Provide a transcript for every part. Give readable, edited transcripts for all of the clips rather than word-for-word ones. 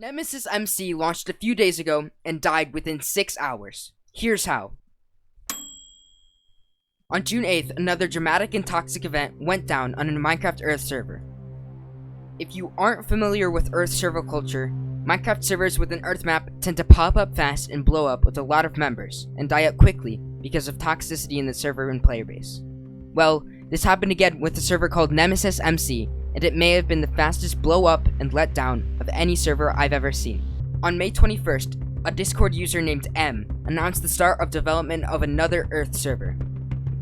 NemesisMC launched a few days ago and died within 6 hours. Here's how. On June 8th, another dramatic and toxic event went down on a Minecraft Earth server. If you aren't familiar with Earth server culture, Minecraft servers with an Earth map tend to pop up fast and blow up with a lot of members, and die out quickly because of toxicity in the server and player base. Well, this happened again with a server called NemesisMC, and it may have been the fastest blow up and let down of any server I've ever seen. On May 21st, a Discord user named M announced the start of development of another Earth server.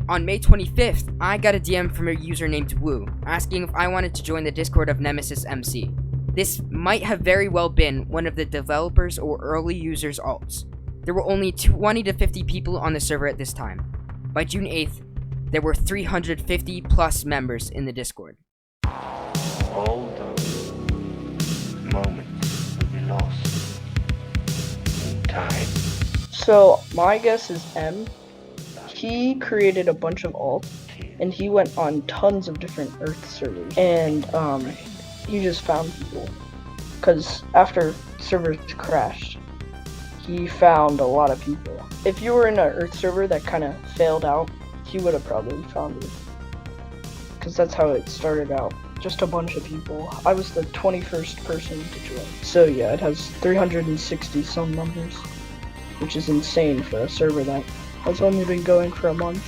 On May 25th, I got a DM from a user named Woo, asking if I wanted to join the Discord of NemesisMC. This might have very well been one of the developers or early users' alts. There were only 20 to 50 people on the server at this time. By June 8th, there were 350 plus members in the Discord. All those moments will be lost in time. So my guess is M. He created a bunch of alts, and he went on tons of different Earth servers, and he just found people. Because after servers crashed, he found a lot of people. If you were in an Earth server that kind of failed out, he would have probably found you. Because that's how it started out. Just a bunch of people. I was the 21st person to join. So yeah, it has 360 some numbers, which is insane for a server that has only been going for a month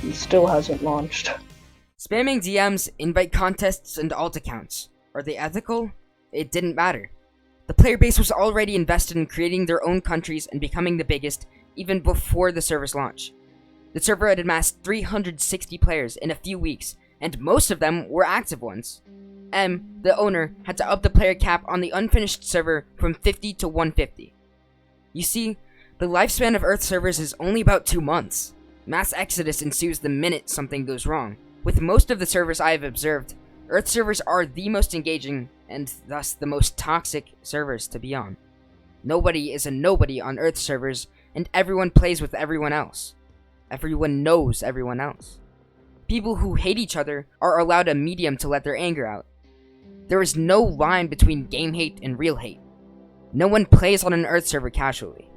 and still hasn't launched. Spamming DMs, invite contests, and alt accounts. Are they ethical? It didn't matter. The player base was already invested in creating their own countries and becoming the biggest, even before the server's launch. The server had amassed 360 players in a few weeks, and most of them were active ones. M, the owner, had to up the player cap on the unfinished server from 50 to 150. You see, the lifespan of Earth servers is only about 2 months. Mass exodus ensues the minute something goes wrong. With most of the servers I have observed, Earth servers are the most engaging, and thus the most toxic servers to be on. Nobody is a nobody on Earth servers, and everyone plays with everyone else. Everyone knows everyone else. People who hate each other are allowed a medium to let their anger out. There is no line between game hate and real hate. No one plays on an Earth server casually.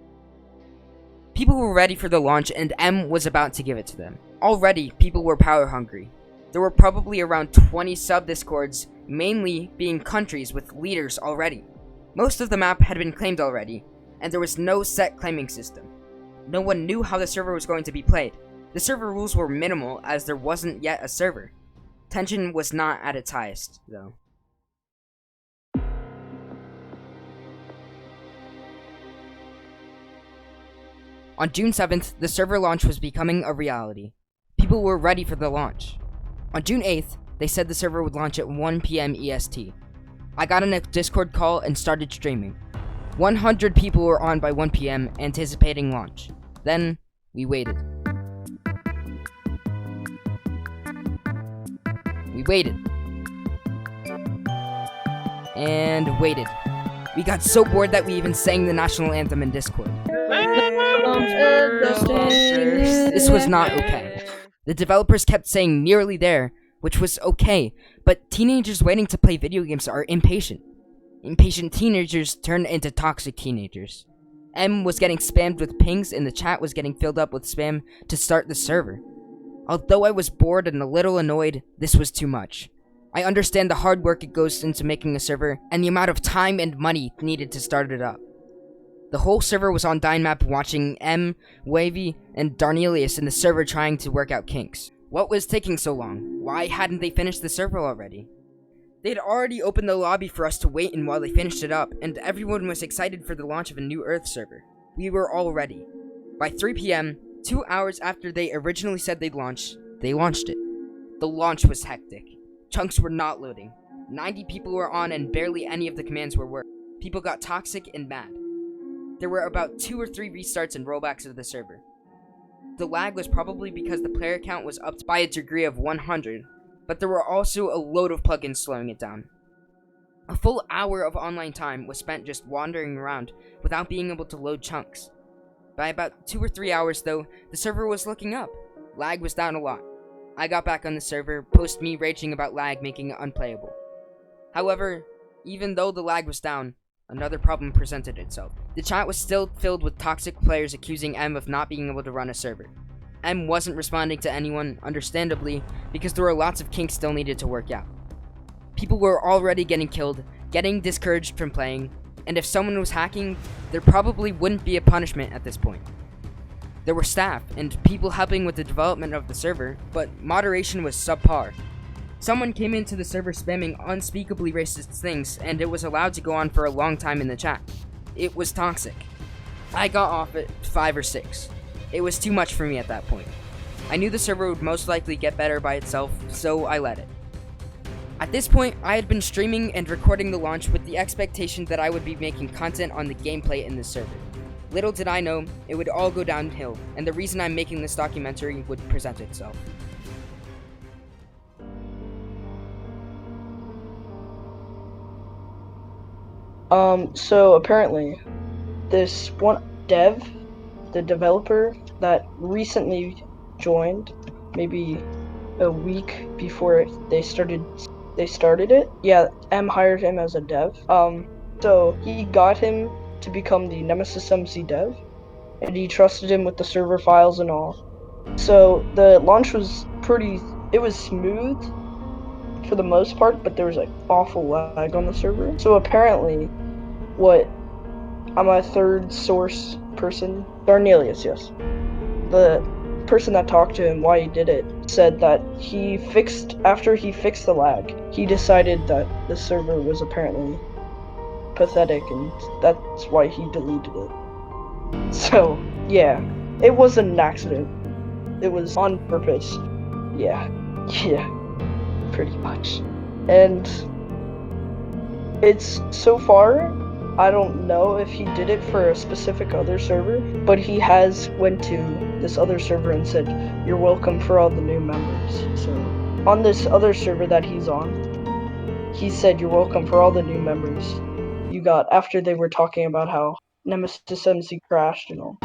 People were ready for the launch, and M was about to give it to them. Already, people were power hungry. There were probably around 20 sub-discords, mainly being countries with leaders already. Most of the map had been claimed already, and there was no set claiming system. No one knew how the server was going to be played. The server rules were minimal as there wasn't yet a server. Tension was not at its highest, though. On June 7th, the server launch was becoming a reality. People were ready for the launch. On June 8th, they said the server would launch at 1 PM EST. I got on a Discord call and started streaming. 100 people were on by 1 PM, anticipating launch. Then, we waited. We waited. And waited. We got so bored that we even sang the national anthem in Discord. This was not okay. The developers kept saying nearly there, which was okay, but teenagers waiting to play video games are impatient. Impatient teenagers turn into toxic teenagers. M was getting spammed with pings and the chat was getting filled up with spam to start the server. Although I was bored and a little annoyed, this was too much. I understand the hard work it goes into making a server and the amount of time and money needed to start it up. The whole server was on Dynmap watching M, Wavy, and Darnelius in the server trying to work out kinks. What was taking so long? Why hadn't they finished the server already? They had already opened the lobby for us to wait in while they finished it up, and everyone was excited for the launch of a new Earth server. We were all ready. By 3 PM, 2 hours after they originally said they'd launch, they launched it. The launch was hectic. Chunks were not loading. 90 people were on and barely any of the commands were working. People got toxic and mad. There were about 2 or 3 restarts and rollbacks of the server. The lag was probably because the player count was upped by a degree of 100, but there were also a load of plugins slowing it down. A full hour of online time was spent just wandering around without being able to load chunks. By about 2 or 3 hours though, the server was looking up. Lag was down a lot. I got back on the server, post me raging about lag making it unplayable. However, even though the lag was down, another problem presented itself. The chat was still filled with toxic players accusing M of not being able to run a server. M wasn't responding to anyone, understandably, because there were lots of kinks still needed to work out. People were already getting killed, getting discouraged from playing, and if someone was hacking, there probably wouldn't be a punishment at this point. There were staff and people helping with the development of the server, but moderation was subpar. Someone came into the server spamming unspeakably racist things, and it was allowed to go on for a long time in the chat. It was toxic. I got off at 5 or 6. It was too much for me at that point. I knew the server would most likely get better by itself, so I let it. At this point, I had been streaming and recording the launch with the expectation that I would be making content on the gameplay in this server. Little did I know, it would all go downhill, and the reason I'm making this documentary would present itself. So apparently, this one the developer that recently joined, maybe a week before they started it. Yeah, M hired him as a dev. So he got him to become the NemesisMC dev, and he trusted him with the server files and all. So the launch was it was smooth for the most part, but there was like awful lag on the server. So apparently, I'm a third source person, Darnelius, yes. The person that talked to him why he did it said that after he fixed the lag, he decided that the server was apparently pathetic, and that's why he deleted it. So yeah, it wasn't an accident. It was on purpose. Yeah, pretty much. And it's so far, I don't know if he did it for a specific other server, but he has went to this other server and said, "You're welcome for all the new members." So on this other server that he's on, he said, "You're welcome for all the new members you got," after they were talking about how NemesisMC crashed and all.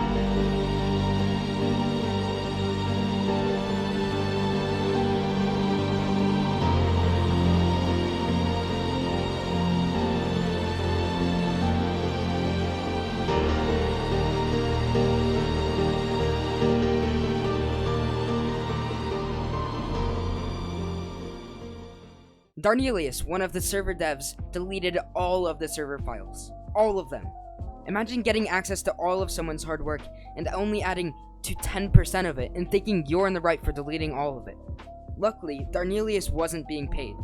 Darnelius, one of the server devs, deleted all of the server files. All of them. Imagine getting access to all of someone's hard work and only adding to 10% of it and thinking you're in the right for deleting all of it. Luckily, Darnelius wasn't being paid,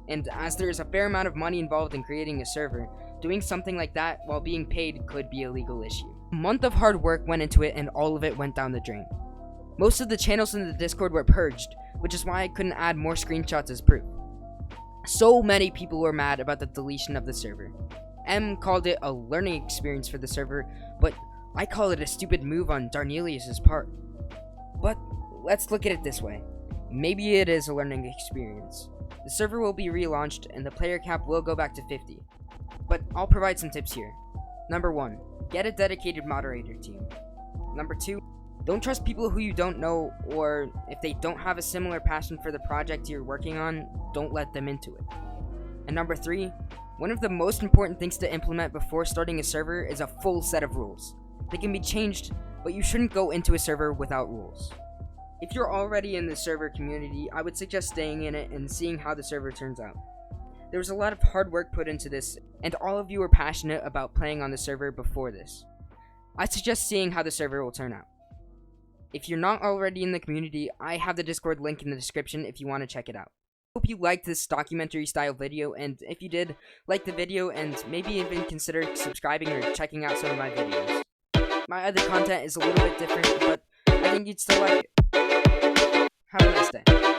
and as there is a fair amount of money involved in creating a server, doing something like that while being paid could be a legal issue. A month of hard work went into it and all of it went down the drain. Most of the channels in the Discord were purged, which is why I couldn't add more screenshots as proof. So many people were mad about the deletion of the server. M called it a learning experience for the server, but I call it a stupid move on Darnelius' part. But let's look at it this way. Maybe it is a learning experience. The server will be relaunched and the player cap will go back to 50. But I'll provide some tips here. Number 1, get a dedicated moderator team. Number 2, don't trust people who you don't know, or if they don't have a similar passion for the project you're working on, don't let them into it. And number 3, one of the most important things to implement before starting a server is a full set of rules. They can be changed, but you shouldn't go into a server without rules. If you're already in the server community, I would suggest staying in it and seeing how the server turns out. There was a lot of hard work put into this, and all of you were passionate about playing on the server before this. I suggest seeing how the server will turn out. If you're not already in the community, I have the Discord link in the description if you want to check it out. Hope you liked this documentary style video, and if you did, like the video and maybe even consider subscribing or checking out some of my videos. My other content is a little bit different, but I think you'd still like it. Have a nice day.